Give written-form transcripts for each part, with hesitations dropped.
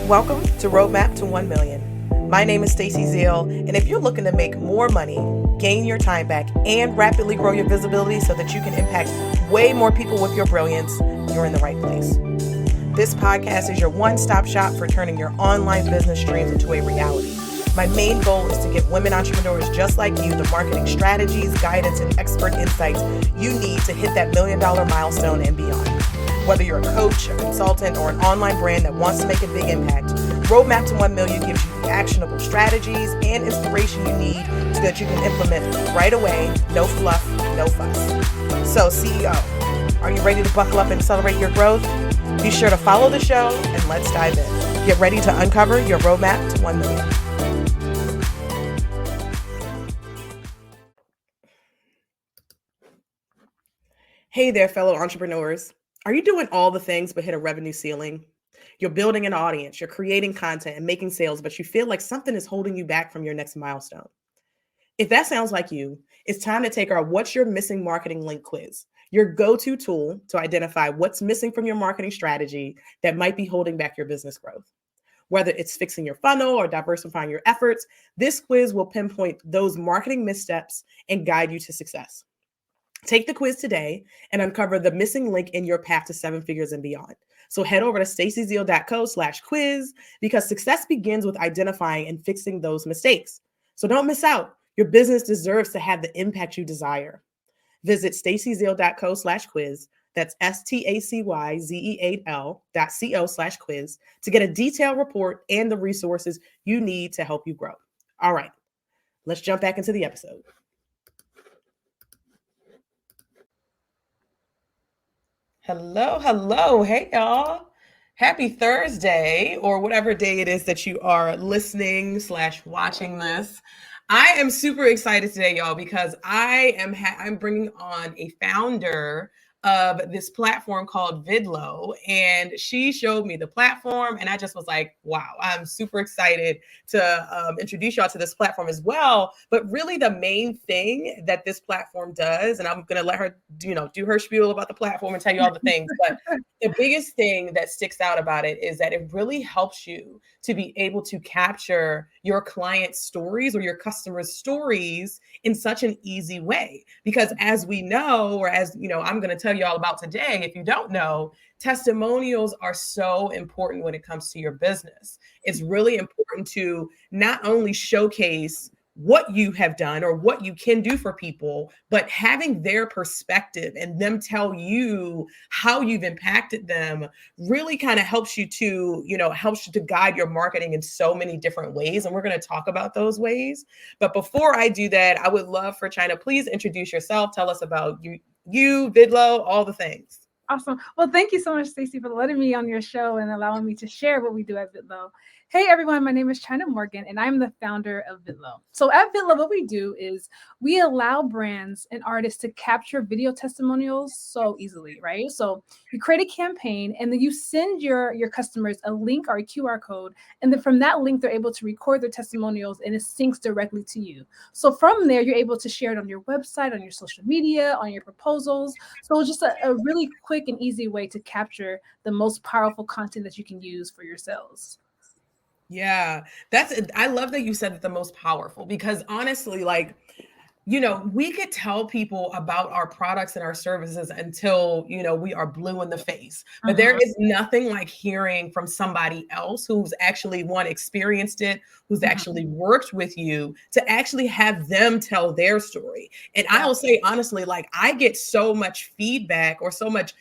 Welcome to Roadmap to 1 Million. My name is Stacey Zeal, and if you're looking to make more money, gain your time back, and rapidly grow your visibility so that you can impact way more people with your brilliance, you're in the right place. This podcast is your one-stop shop for turning your online business dreams into a reality. My main goal is to give women entrepreneurs just like you the marketing strategies, guidance, and expert insights you need to hit that $1 million milestone and beyond. Whether you're a coach, a consultant, or an online brand that wants to make a big impact, Roadmap to 1 Million gives you the actionable strategies and inspiration you need so that you can implement right away, no fluff, no fuss. So CEO, are you ready to buckle up and accelerate your growth? Be sure to follow the show and let's dive in. Get ready to uncover your roadmap to 1 million. Hey there, fellow entrepreneurs. Are you doing all the things but hit a revenue ceiling? You're building an audience, you're creating content and making sales, but you feel like something is holding you back from your next milestone. If that sounds like you, it's time to take our What's Your Missing Marketing Link quiz, your go-to tool to identify what's missing from your marketing strategy that might be holding back your business growth. Whether it's fixing your funnel or diversifying your efforts, this quiz will pinpoint those marketing missteps and guide you to success. Take the quiz today and uncover the missing link in your path to 7 figures and beyond. So head over to staceyzeal.co/quiz because success begins with identifying and fixing those mistakes. So don't miss out. Your business deserves to have the impact you desire. Visit staceyzeal.co/quiz. That's STACYZEAL.co/quiz to get a detailed report and the resources you need to help you grow. All right, let's jump back into the episode. Hello. Hey, y'all. Happy Thursday, or whatever day it is that you are listening/watching this. I am super excited today, y'all, because I'm bringing on a founder of this platform called Vidlo, and she showed me the platform, and I just was like, wow, I'm super excited to introduce y'all to this platform as well. But really the main thing that this platform does, and I'm going to let her, do her spiel about the platform and tell you all the things, but the biggest thing that sticks out about it is that it really helps you to be able to capture your clients' stories or your customers' stories in such an easy way. Because as we know, or as I'm going to tell you all about today, if you don't know, testimonials are so important when it comes to your business. It's really important to not only showcase what you have done or what you can do for people, but having their perspective and them tell you how you've impacted them really kind of helps you to guide your marketing in so many different ways. And we're going to talk about those ways. But before I do that, I would love for China, please introduce yourself. Tell us about you, Vidlo, all the things. Awesome. Well, thank you so much, Stacey, for letting me on your show and allowing me to share what we do at Vidlo. Hey, everyone. My name is China Morgan, and I'm the founder of Vidlo. So at Vidlo, what we do is we allow brands and artists to capture video testimonials so easily, right? So you create a campaign, and then you send your customers a link or a QR code, and then from that link, they're able to record their testimonials, and it syncs directly to you. So from there, you're able to share it on your website, on your social media, on your proposals. So it's just a really quick and easy way to capture the most powerful content that you can use for your sales. Yeah, I love that you said that the most powerful, because honestly, we could tell people about our products and our services until, we are blue in the face. But there is nothing like hearing from somebody else who's actually experienced it, who's actually worked with you, to actually have them tell their story. And I will say, honestly, I get so much feedback or so much,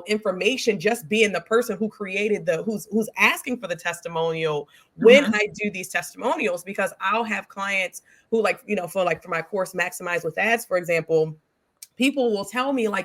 information just being the person who created who's asking for the testimonial when I do these testimonials, because I'll have clients who for my course, Maximize with Ads, for example, people will tell me I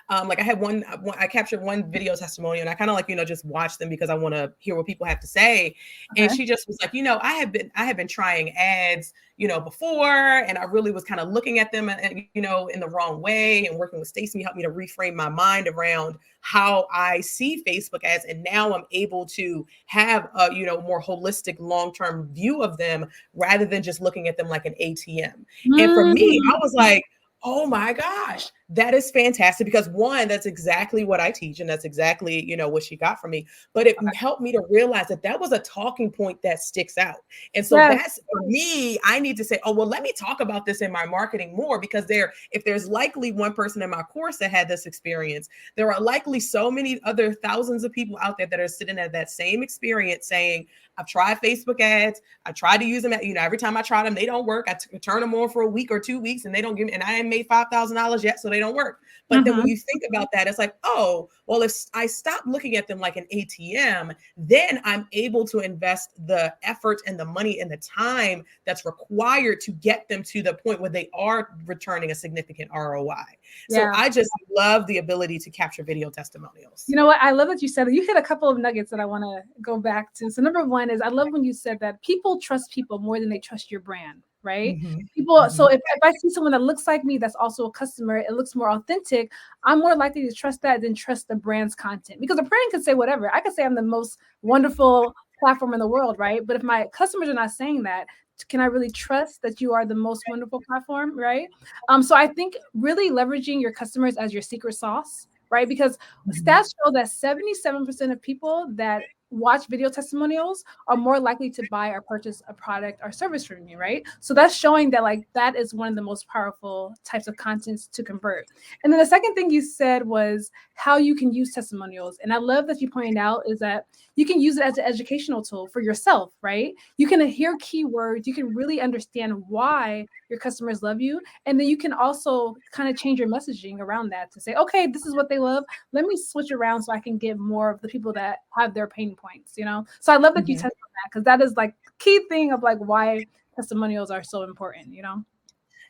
had I captured one video testimonial, and I kind of just watch them because I want to hear what people have to say. Okay. And she just was like, I have been trying ads, before, and I really was kind of looking at them, in the wrong way, and working with Stacey helped me to reframe my mind around how I see Facebook ads. And now I'm able to have a, more holistic long-term view of them rather than just looking at them like an ATM. And for me, I was like, oh my gosh, That is fantastic because one, that's exactly what I teach, and that's exactly, what she got from me. But it helped me to realize that that was a talking point that sticks out. And so Yes. that's for me, I need to say, oh, well, let me talk about this in my marketing more, because if there's likely one person in my course that had this experience, there are likely so many other thousands of people out there that are sitting at that same experience saying, I've tried Facebook ads. I tried to use them. Every time I try them, they don't work. I turn them on for a week or 2 weeks, and they don't give me. And I ain't made $5,000 yet, so they don't work. But then when you think about that, it's like, oh, well, if I stop looking at them like an ATM, then I'm able to invest the effort and the money and the time that's required to get them to the point where they are returning a significant ROI. So I just love the ability to capture video testimonials. You know what? I love that you said it. You hit a couple of nuggets that I want to go back to. So number one is, I love when you said that people trust people more than they trust your brand, right? People. So if I see someone that looks like me, that's also a customer, it looks more authentic, I'm more likely to trust that than trust the brand's content, because the brand can say whatever. I could say I'm the most wonderful platform in the world, right? But if my customers are not saying that, can I really trust that you are the most wonderful platform, right? So I think really leveraging your customers as your secret sauce, right? Because stats show that 77% of people that watch video testimonials are more likely to buy or purchase a product or service from you, right? So that's showing that that is one of the most powerful types of contents to convert. And then the second thing you said was how you can use testimonials. And I love that you pointed out is that you can use it as an educational tool for yourself, right? You can hear keywords, you can really understand why your customers love you. And then you can also kind of change your messaging around that to say, okay, this is what they love. Let me switch around so I can get more of the people that have their pain points, So I love that you touched on that, because that is key thing of why testimonials are so important.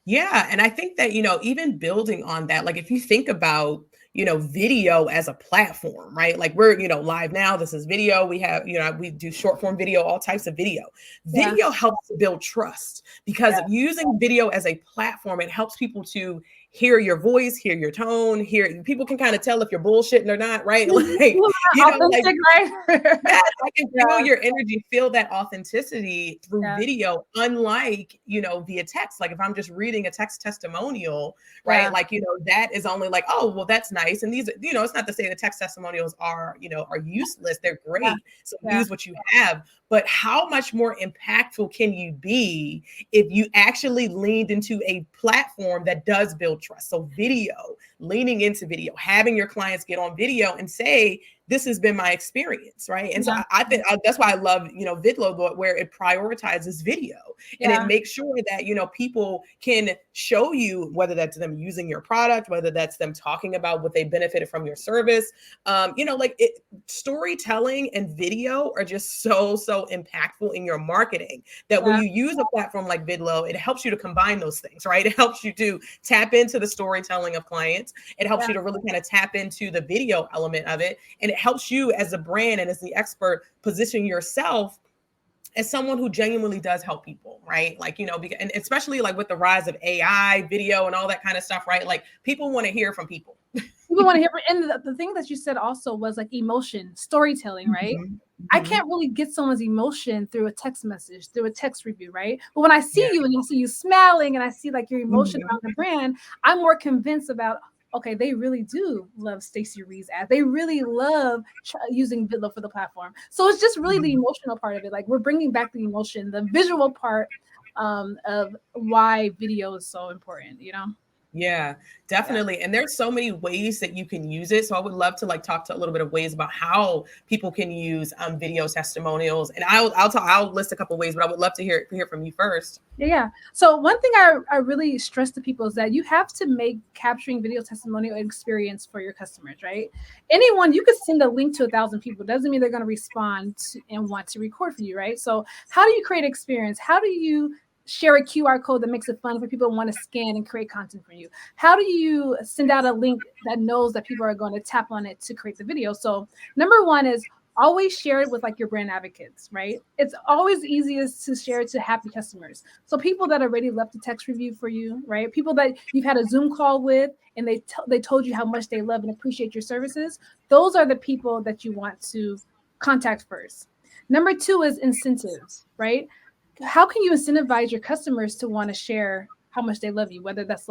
Yeah. And I think that, even building on that, if you think about, video as a platform, right? We're, live now. This is video. We have, we do short form video, all types of video. Video helps to build trust, because using video as a platform, it helps people to hear your voice, hear your tone, people can kind of tell if you're bullshitting or not, right? Authentic, right? Yes, I can feel your energy, feel that authenticity through video, unlike, via text. If I'm just reading a text testimonial, right? That is only oh, well, that's nice. And these, it's not to say the text testimonials are useless. They're great. So use what you have. But how much more impactful can you be if you actually leaned into a platform that does build trust? So video, leaning into video, having your clients get on video and say, this has been my experience, right? And so I think that's why I love, Vidlo, where it prioritizes video and it makes sure that, people can show you, whether that's them using your product, whether that's them talking about what they benefited from your service. Storytelling and video are just so impactful in your marketing, that when you use a platform like Vidlo, it helps you to combine those things, right? It helps you to tap into the storytelling of clients. It helps you to really kind of tap into the video element of it. And it helps you as a brand and as the expert position yourself as someone who genuinely does help people, right? And especially with the rise of AI, video, and all that kind of stuff, right? People want to hear from people. People want to hear. And the thing that you said also was emotion, storytelling, right? I can't really get someone's emotion through a text message, through a text review, right? But when I see you and I see you smiling and I see your emotion around the brand, I'm more convinced about, okay, they really do love Stacey Reed's ad. They really love using Vidlo for the platform. So it's just really the emotional part of it. We're bringing back the emotion, the visual part of why video is so important, Yeah, definitely. And there's so many ways that you can use it. So I would love to talk to a little bit of ways about how people can use video testimonials. And I'll list a couple of ways, but I would love to hear from you first. Yeah. So one thing I really stress to people is that you have to make capturing video testimonial experience for your customers, right? Anyone, you could send a link to 1,000 people. Doesn't mean they're going to respond and want to record for you, right? So how do you create experience? How do you share a QR code that makes it fun for people who want to scan and create content for you? How do you send out a link that knows that people are going to tap on it to create the video? So number one is always share it with your brand advocates, right? It's always easiest to share it to happy customers. So people that already left a text review for you, right? People that you've had a Zoom call with and they told you how much they love and appreciate your services. Those are the people that you want to contact first. Number two is incentives, right? How can you incentivize your customers to want to share how much they love you? Whether that's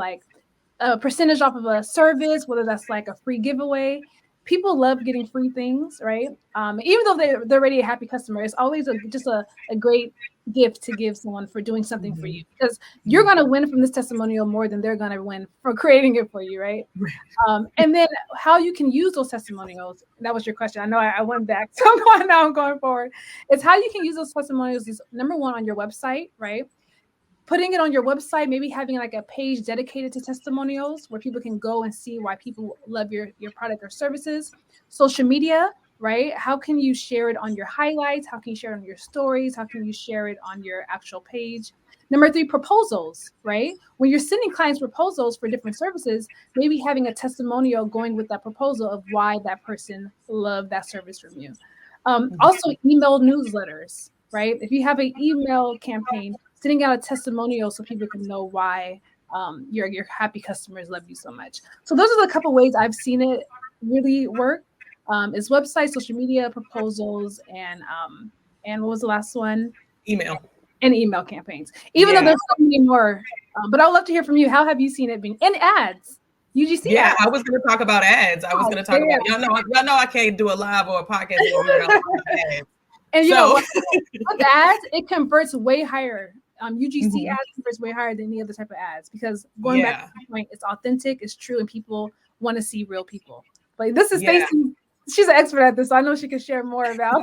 a percentage off of a service, whether that's like a free giveaway. People love getting free things, right? Even though they're already a happy customer, it's always just a great gift to give someone for doing something for you, because you're going to win from this testimonial more than they're going to win for creating it for you, right? And then how you can use those testimonials. That was your question. I know I went back, so I'm going forward. It's how you can use those testimonials is number one on your website, right? Putting it on your website, maybe having like a page dedicated to testimonials where people can go and see why people love your product or services. Social media, right? How can you share it on your highlights? How can you share it on your stories? How can you share it on your actual page? Number three, proposals, right? When you're sending clients proposals for different services, maybe having a testimonial going with that proposal of why that person loved that service from you. Also, email newsletters, right? If you have an email campaign, sending out a testimonial so people can know why your happy customers love you so much. So those are the couple ways I've seen it really work. Is website, social media, proposals, and what was the last one? Email. And email campaigns. Even though there's so many more, but I would love to hear from you. How have you seen it being? And ads. UGC yeah, ads. I was going to talk about ads. I was going to talk about y'all know I can't do a live or a podcast without ads. And with ads, it converts way higher. UGC ads converts way higher than any other type of ads, because going back to the point, it's authentic, it's true, and people want to see real people. Like, this is Stacey. She's an expert at this, so I know she can share more about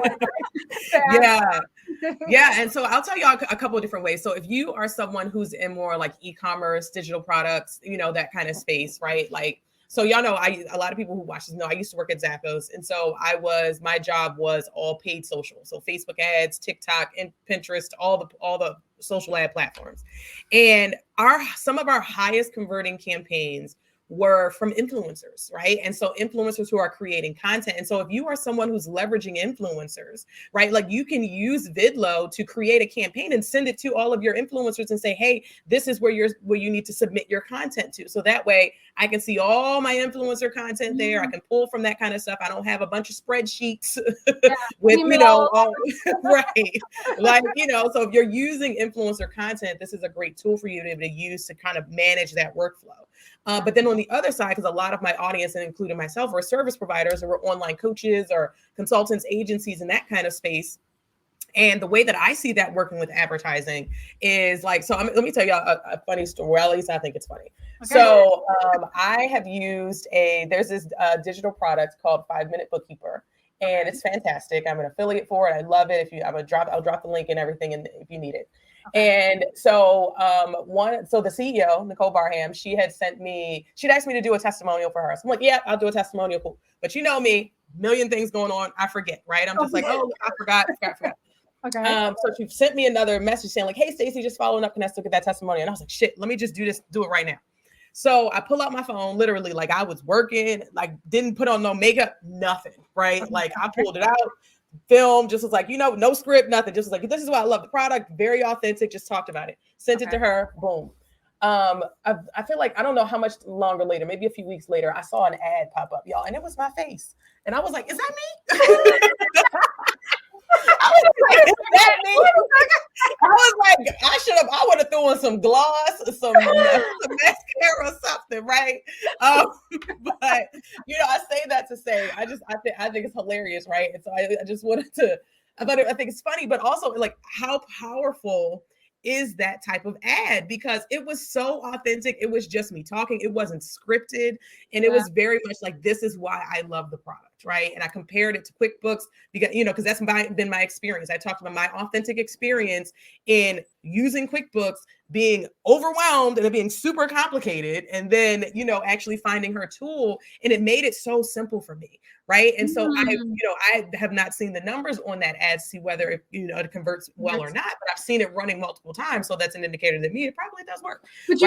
yeah. And so I'll tell y'all a couple of different ways. So if you are someone who's in more like e-commerce, digital products, that kind of space, right? Like, so y'all know, a lot of people who watch this know I used to work at Zappos. And so my job was all paid social. So Facebook ads, TikTok, and Pinterest, all the social ad platforms. And some of our highest converting campaigns were from influencers, right? And so influencers who are creating content. And so if you are someone who's leveraging influencers, right, like you can use Vidlo to create a campaign and send it to all of your influencers and say, hey, this is where you need to submit your content to. So that way I can see all my influencer content there. I can pull from that kind of stuff. I don't have a bunch of spreadsheets with, right. Like, so if you're using influencer content, this is a great tool for you to be able to use to kind of manage that workflow. But then on the other side, because a lot of my audience, and including myself, are service providers or online coaches or consultants, agencies, in that kind of space. And the way that I see that working with advertising is like, so let me tell you a funny story. Well, at least I think it's funny. Okay. So I have used there's this digital product called 5-Minute Bookkeeper. And it's fantastic. I'm an affiliate for it. I love it. I'll drop the link and everything, and if you need it. Okay. And so the CEO, Nicole Barham, she'd asked me to do a testimonial for her. So I'm like, yeah, I'll do a testimonial. Cool. But you know me, million things going on. I forget, right? I'm just like, oh, I forgot. Okay. So she sent me another message saying like, hey, Stacey, just following up. Can I still get that testimonial? And I was like, shit, let me just do it right now. So I pull out my phone, literally, like I was working, like didn't put on no makeup, nothing, right? Like I pulled it out, filmed, just was like, no script, nothing. Just was like, this is why I love the product, very authentic, just talked about it. Sent it to her, boom. I feel like, I don't know how much longer later, maybe a few weeks later, I saw an ad pop up, y'all, and it was my face. And I was like, is that me? I was like, I would have thrown some gloss, some mascara or something, right? But I say that to say, I think it's hilarious, right? And so I just wanted to, I think it's funny, but also like how powerful is that type of ad, because it was so authentic. It was just me talking. It wasn't scripted. And it was very much like, this is why I love the product, right? And I compared it to QuickBooks because that's been my experience. I talked about my authentic experience in using QuickBooks, being overwhelmed and it being super complicated, and then, actually finding her tool, and it made it so simple for me. Right. And so I have not seen the numbers on that ad to see whether it converts well or not, but I've seen it running multiple times. So that's an indicator that it probably does work. But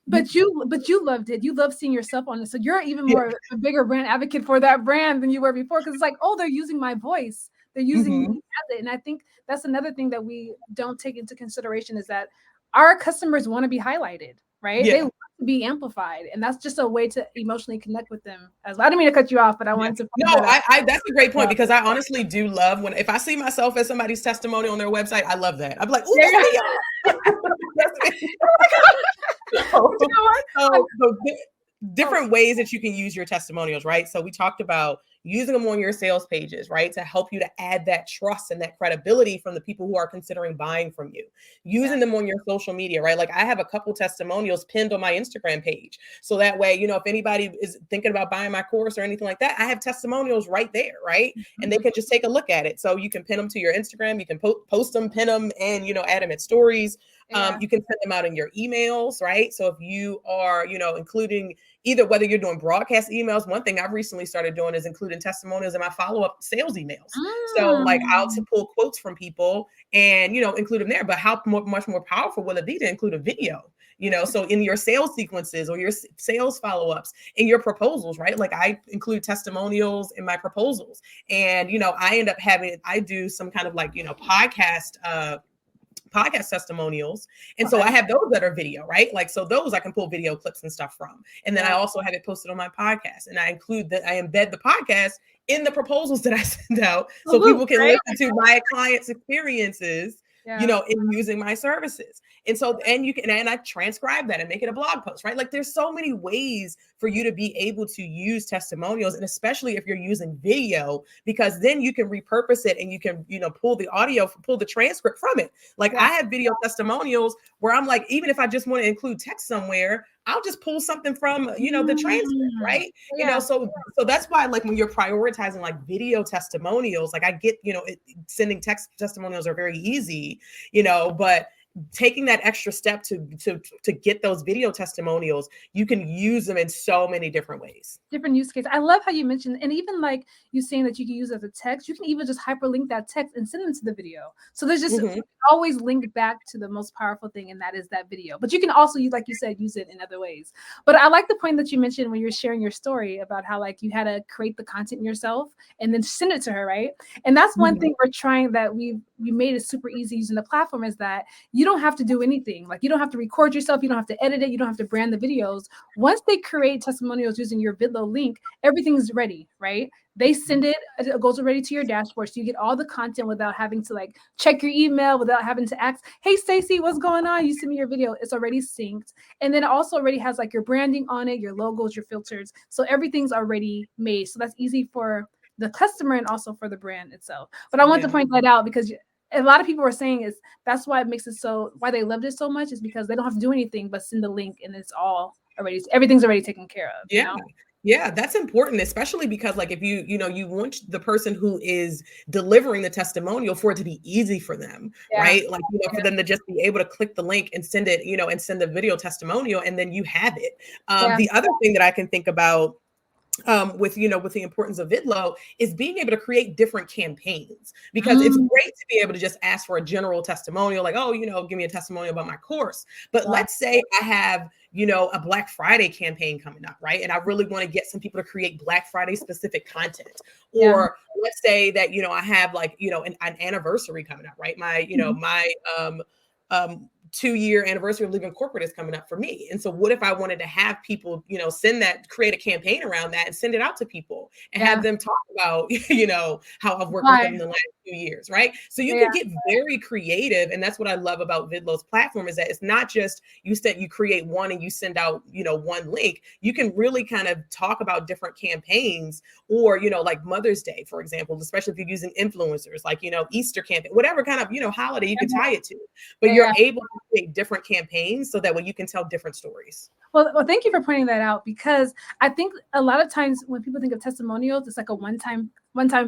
But you loved it. You love seeing yourself on it. So you're even more a bigger brand advocate for that brand than you were before. Because it's like, oh, they're using my voice. They're using me as it. And I think that's another thing that we don't take into consideration, is that our customers want to be highlighted, right? They want to be amplified. And that's just a way to emotionally connect with them. I didn't mean to cut you off, but I wanted to. No, that's a great point, because I honestly do love if I see myself as somebody's testimonial on their website, I love that. I'm like, ooh, So, You know what? different ways that you can use your testimonials, right? So we talked about using them on your sales pages, right? To help you to add that trust and that credibility from the people who are considering buying from you. Using them on your social media, right? Like I have a couple testimonials pinned on my Instagram page. So that way, you know, if anybody is thinking about buying my course or anything like that, I have testimonials right there, right? And they can just take a look at it. So you can pin them to your Instagram, you can post them, pin them, and, you know, add them in stories. You can send them out in your emails, right? So if you are, you know, including either whether you're doing broadcast emails, one thing I've recently started doing is including testimonials in my follow-up sales emails. So like I'll pull quotes from people and, you know, include them there. But how much more powerful will it be to include a video? You know, so in your sales sequences or your sales follow-ups, in your proposals, right? Like I include testimonials in my proposals. And, you know, I do some kind of like, you know, podcast testimonials. And so I have those that are video, right? Like, so those I can pull video clips and stuff from. And then I also have it posted on my podcast. And I embed the podcast in the proposals that I send out so people can listen to my clients' experiences, you know, in using my services. And so, and I transcribe that and make it a blog post, right? Like there's so many ways for you to be able to use testimonials, and especially if you're using video, because then you can repurpose it and you can, you know, pull the transcript from it. Like I have video testimonials where I'm like, even if I just want to include text somewhere, I'll just pull something from, you know, the transcript, right? You know, so that's why, like, when you're prioritizing like video testimonials, like I get, you know, sending text testimonials are very easy, you know, but taking that extra step to get those video testimonials, you can use them in so many different ways. Different use case. I love how you mentioned, and even like you saying that you can use it as a text, you can even just hyperlink that text and send them to the video. So there's just always link back to the most powerful thing, and that is that video. But you can also use, like you said, use it in other ways. But I like the point that you mentioned when you're sharing your story about how like you had to create the content yourself and then send it to her, right? And that's one thing we're trying, that we made it super easy using the platform, is that you don't have to do anything. Like you don't have to record yourself, you don't have to edit it, you don't have to brand the videos. Once they create testimonials using your Vidlo link, everything's ready, right? They send it goes already to your dashboard, so you get all the content without having to like check your email, without having to ask, hey Stacey, what's going on? You send me your video. It's already synced. And then it also already has like your branding on it, your logos, your filters. So everything's already made. So that's easy for the customer and also for the brand itself. But I want to point that out, because a lot of people are saying is that's why it makes it so, why they loved it so much, is because they don't have to do anything but send the link and it's all already, everything's already taken care of. You know? Yeah, that's important, especially because like if you know, you want the person who is delivering the testimonial for it to be easy for them, right? Like, you know, for them to just be able to click the link and send it, you know, and send the video testimonial, and then you have it. The other thing that I can think about with, you know, with the importance of Vidlo is being able to create different campaigns, because it's great to be able to just ask for a general testimonial, like, oh, you know, give me a testimonial about my course. But let's say I have, you know, a Black Friday campaign coming up, right? And I really want to get some people to create Black Friday specific content. Or let's say that, you know, I have like, you know, an anniversary coming up, right? My, you know, my 2-year anniversary of leaving corporate is coming up for me. And so what if I wanted to have people, you know, create a campaign around that and send it out to people and have them talk about, you know, how I've worked with them in the last 2 years, right? So you can get very creative. And that's what I love about Vidlo's platform, is that it's not just you create one and you send out, you know, one link. You can really kind of talk about different campaigns, or, you know, like Mother's Day, for example, especially if you're using influencers, like, you know, Easter campaign, whatever kind of, you know, holiday you can tie it to, but you're able to create different campaigns so that way you can tell different stories. Well, thank you for pointing that out, because I think a lot of times when people think of testimonials, it's like a one-time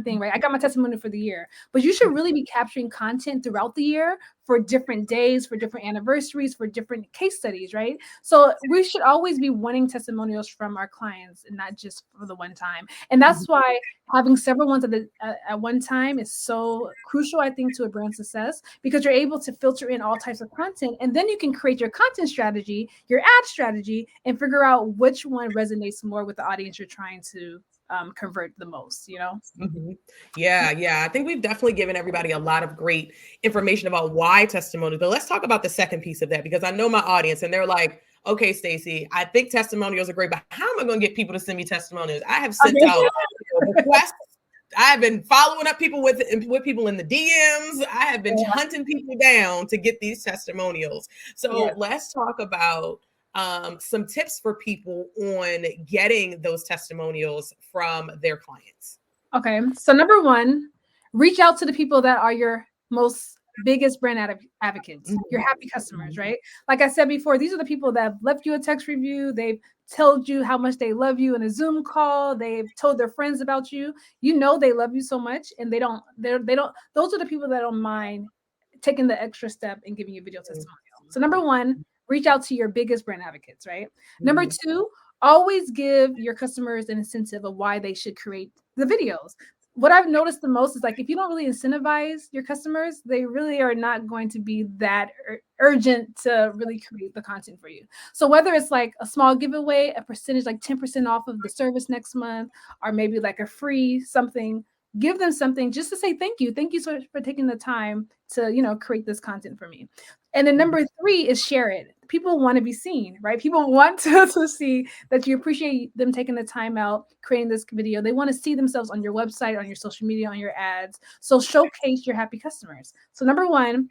thing, right? I got my testimonial for the year, but you should really be capturing content throughout the year for different days, for different anniversaries, for different case studies, right? So we should always be wanting testimonials from our clients and not just for the one time. And that's why having several ones at one time is so crucial, I think, to a brand success, because you're able to filter in all types of content, and then you can create your content strategy, your ad strategy, and figure out which one resonates more with the audience you're trying to convert the most, you know? Yeah. I think we've definitely given everybody a lot of great information about why testimonials, but let's talk about the second piece of that, because I know my audience and they're like, okay, Stacey, I think testimonials are great, but how am I going to get people to send me testimonials? I have sent out requests I've been following up people with people in the DMs. I have been hunting people down to get these testimonials. So let's talk about some tips for people on getting those testimonials from their clients. Okay. So number one, reach out to the people that are your most biggest brand advocates, your happy customers, right? Like I said before, these are the people that have left you a text review. They've told you how much they love you in a Zoom call. They've told their friends about you. You know, they love you so much, and they don't, those are the people that don't mind taking the extra step and giving you video testimonial. So number one, reach out to your biggest brand advocates, right? Number two, always give your customers an incentive of why they should create the videos. What I've noticed the most is like if you don't really incentivize your customers, they really are not going to be that urgent to really create the content for you. So whether it's like a small giveaway, a percentage like 10% off of the service next month, or maybe like a free something, give them something just to say thank you. Thank you so much for taking the time to, you know, create this content for me. And then number three is share it. People want to be seen, right? People want to see that you appreciate them taking the time out, creating this video. They want to see themselves on your website, on your social media, on your ads. So showcase your happy customers. So number one,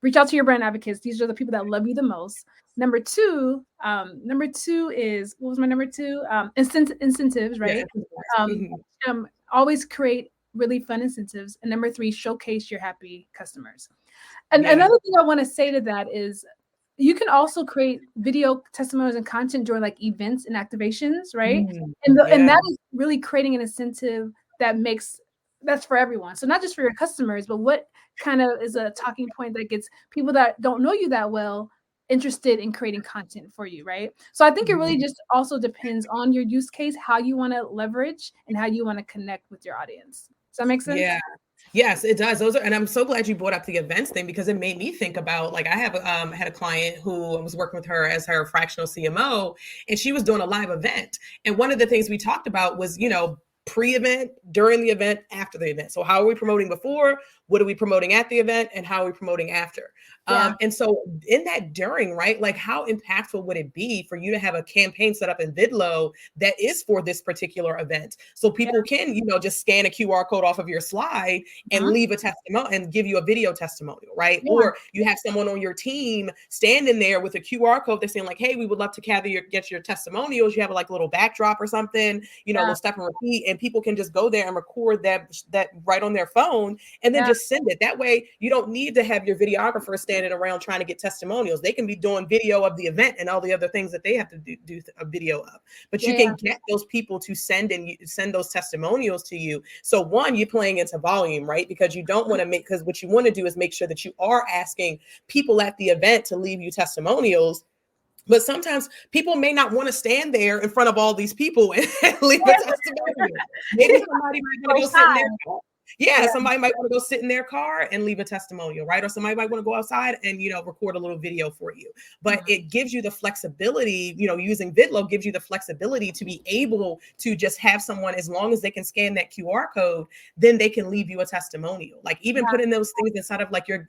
reach out to your brand advocates. These are the people that love you the most. Number two is, what was my number two? Incentives, right? Always create really fun incentives. And number three, showcase your happy customers. And another thing I want to say to that is you can also create video testimonials and content during like events and activations, right? And that is really creating an incentive that's for everyone. So not just for your customers, but what kind of is a talking point that gets people that don't know you that well interested in creating content for you, right? So I think it really just also depends on your use case, how you want to leverage and how you want to connect with your audience. Does that make sense? Yeah. Yes, it does. And I'm so glad you brought up the events thing because it made me think about, like, I have had a client who I was working with her as her fractional CMO, and she was doing a live event. And one of the things we talked about was, you know, pre-event, during the event, after the event. So how are we promoting before? What are we promoting at the event? And how are we promoting after? And so in that during, right, like how impactful would it be for you to have a campaign set up in Vidlo that is for this particular event? So people can, you know, just scan a QR code off of your slide and leave a testimonial and give you a video testimonial, right? Or you have someone on your team standing there with a QR code. They're saying like, hey, we would love to get your testimonials. You have like a little backdrop or something, you know, a little step and repeat, and people can just go there and record that right on their phone and then just send it. That way you don't need to have your videographer standing around trying to get testimonials. They can be doing video of the event and all the other things that they have to do a video of. But you can get those people to send those testimonials to you. So one, you're playing into volume, right? Because you don't want to because what you want to do is make sure that you are asking people at the event to leave you testimonials. But sometimes people may not want to stand there in front of all these people and leave a testimonial. Maybe somebody might want to go sit in their car. Somebody might want to go sit in their car and leave a testimonial, right? Or somebody might want to go outside and, you know, record a little video for you. But it gives you the flexibility, you know, using Vidlo gives you the flexibility to be able to just have someone, as long as they can scan that QR code, then they can leave you a testimonial. Like even putting those things inside of like your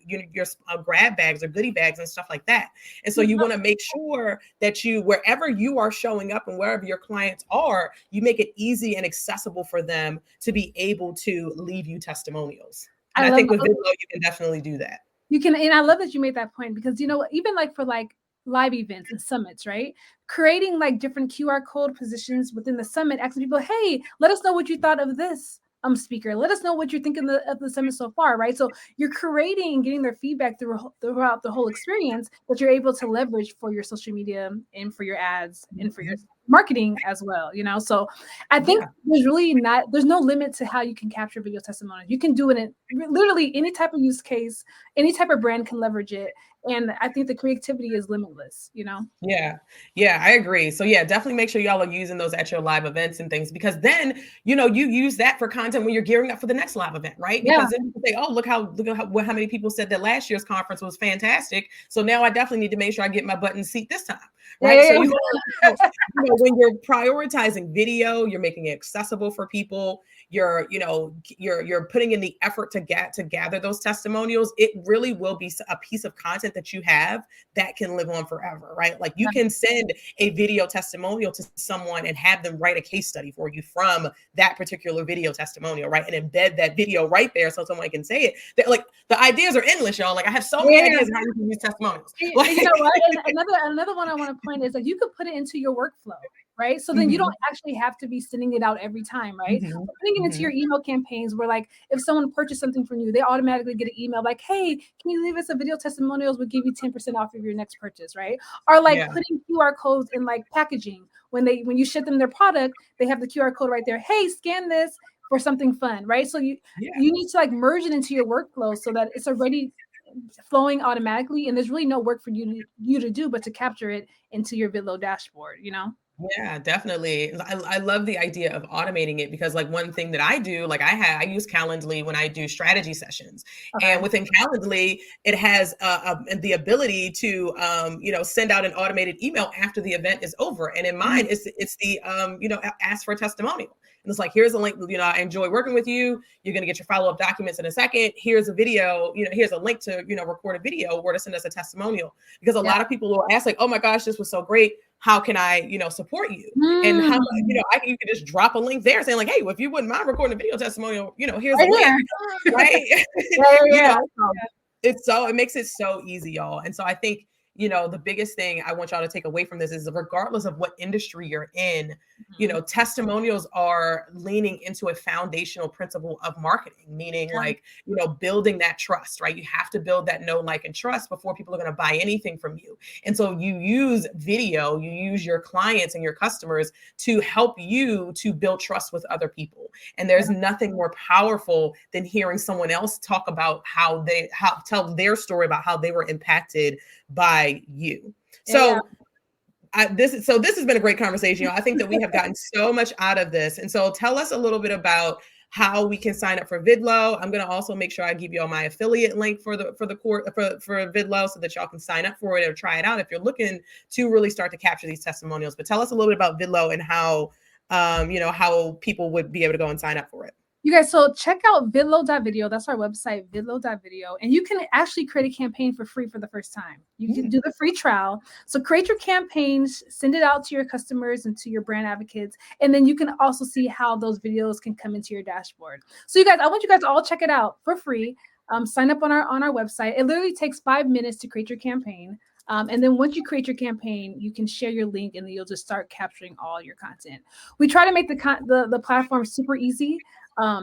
grab bags or goodie bags and stuff like that. And so you want to make sure that you, wherever you are showing up and wherever your clients are, you make it easy and accessible for them to be able to leave you testimonials. And I think with Vidlo, you can definitely do that. You can, and I love that you made that point because, you know, even like for like live events and summits, right? Creating like different QR code positions within the summit, asking people, hey, let us know what you thought of this speaker. Let us know what you're thinking of the summit so far, right? So you're creating and getting their feedback throughout the whole experience that you're able to leverage for your social media and for your ads and for your marketing as well, you know? So I think there's no limit to how you can capture video testimonials. You can do it in literally any type of use case, any type of brand can leverage it. And I think the creativity is limitless, you know? Yeah, I agree. So yeah, definitely make sure y'all are using those at your live events and things, because then, you know, you use that for content when you're gearing up for the next live event, right? Because then you say, oh, look how many people said that last year's conference was fantastic. So now I definitely need to make sure I get my button seat this time. Right. So you know, when you're prioritizing video, you're making it accessible for people. You're putting in the effort to gather those testimonials. It really will be a piece of content that you have that can live on forever, right? Like you can send a video testimonial to someone and have them write a case study for you from that particular video testimonial, right? And embed that video right there so someone can say it. Like the ideas are endless, y'all. Like I have so many ideas of how you can use testimonials. Like, you know what? And another one I want to point is that you could put it into your workflow, right? So then you don't actually have to be sending it out every time, right? Putting it into your email campaigns where like if someone purchased something from you, they automatically get an email like, hey, can you leave us a video testimonials? We'll give you 10% off of your next purchase, right? Or like putting QR codes in like packaging. When you ship them their product, they have the QR code right there. Hey, scan this for something fun, right? So you need to like merge it into your workflow so that it's already flowing automatically, and there's really no work for you to do but to capture it into your Vidlo dashboard, you know? Yeah, definitely. I love the idea of automating it because like one thing that I do, like I use Calendly when I do strategy sessions. And within Calendly, it has the ability to send out an automated email after the event is over. And in mine, it's the ask for a testimonial. And it's like, here's a link, I enjoy working with you. You're going to get your follow-up documents in a second. Here's a video, here's a link to, record a video or to send us a testimonial. Because a lot of people will ask like, oh my gosh, this was so great. How can I, support you? And how, you can just drop a link there saying like, hey, well, if you wouldn't mind recording a video testimonial, here's a link, right? It makes it so easy, y'all. And so I think, the biggest thing I want y'all to take away from this is regardless of what industry you're in, testimonials are leaning into a foundational principle of marketing, meaning like, building that trust, right? You have to build that know, like, and trust before people are going to buy anything from you. And so you use video, you use your clients and your customers to help you to build trust with other people. And there's nothing more powerful than hearing someone else talk about tell their story about how they were impacted by you. So this has been a great conversation. I think that we have gotten so much out of this. And so tell us a little bit about how we can sign up for Vidlo. I'm going to also make sure I give you all my affiliate link for Vidlo so that y'all can sign up for it or try it out if you're looking to really start to capture these testimonials. But tell us a little bit about Vidlo and how how people would be able to go and sign up for it. You guys, so check out vidlo.video. That's our website, vidlo.video. And you can actually create a campaign for free for the first time. You can do the free trial. So create your campaigns, send it out to your customers and to your brand advocates. And then you can also see how those videos can come into your dashboard. So you guys, I want you guys to all check it out for free. Sign up on our website. It literally takes 5 minutes to create your campaign. And then once you create your campaign, you can share your link and then you'll just start capturing all your content. We try to make the platform super easy.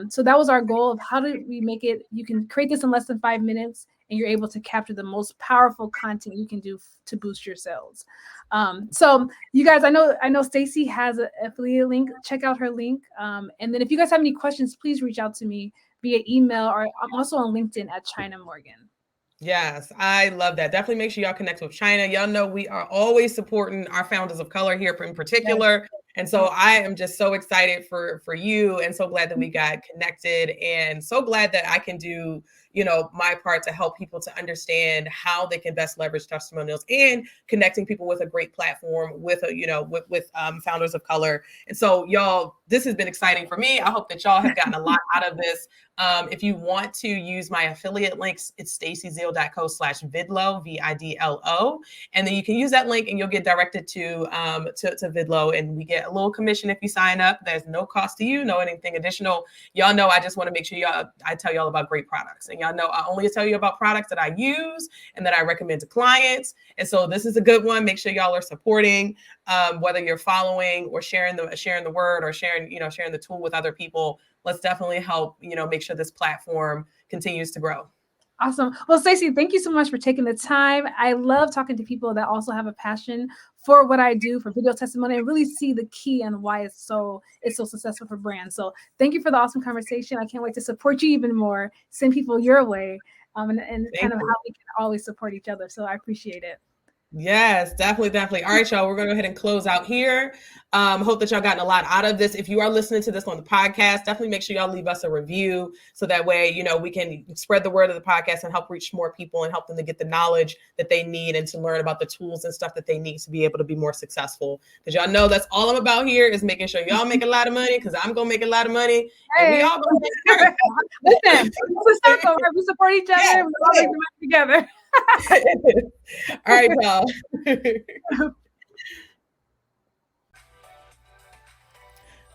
So that was our goal of how do we make it, you can create this in less than 5 minutes and you're able to capture the most powerful content you can do to boost your sales. So you guys, I know Stacy has an affiliate link. Check out her link. And then if you guys have any questions, please reach out to me via email, or I'm also on LinkedIn at China Morgan. Yes, I love that. Definitely make sure y'all connect with China. Y'all know we are always supporting our founders of color here in particular. Yes. And so I am just so excited for you and so glad that we got connected and so glad that I can do, my part to help people to understand how they can best leverage testimonials and connecting people with a great platform with founders of color. And so y'all, this has been exciting for me. I hope that y'all have gotten a lot out of this. If you want to use my affiliate links, it's stacyzeal.co/Vidlo, Vidlo. And then you can use that link and you'll get directed to Vidlo, and we get a little commission if you sign up. There's no cost to you, no anything additional. Y'all know I just want to make sure I tell y'all about great products. And y'all know I only tell you about products that I use and that I recommend to clients. And so this is a good one. Make sure y'all are supporting, whether you're following or sharing the word or sharing the tool with other people. Let's definitely help, make sure this platform continues to grow. Awesome. Well, Stacey, thank you so much for taking the time. I love talking to people that also have a passion for what I do for video testimony and really see the key and why it's so successful for brands. So thank you for the awesome conversation. I can't wait to support you even more, send people your way, and kind of how we can always support each other. So I appreciate it. Yes, definitely, definitely. All right, y'all, we're going to go ahead and close out here. Hope that y'all gotten a lot out of this. If you are listening to this on the podcast, definitely make sure y'all leave us a review so that way, we can spread the word of the podcast and help reach more people and help them to get the knowledge that they need and to learn about the tools and stuff that they need to be able to be more successful. Because y'all know that's all I'm about here is making sure y'all make a lot of money because I'm going to make a lot of money and we all going to make it. Listen, it's a circle, right? We support each other. Yeah, We all make the money together. All right, y'all.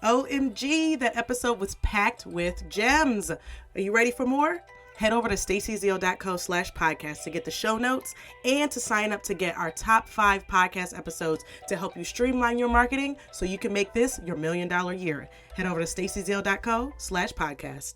OMG, that episode was packed with gems. Are you ready for more? Head over to stacyzeal.co/podcast to get the show notes and to sign up to get our top 5 podcast episodes to help you streamline your marketing so you can make this your $1 million year. Head over to stacyzeal.co/podcast.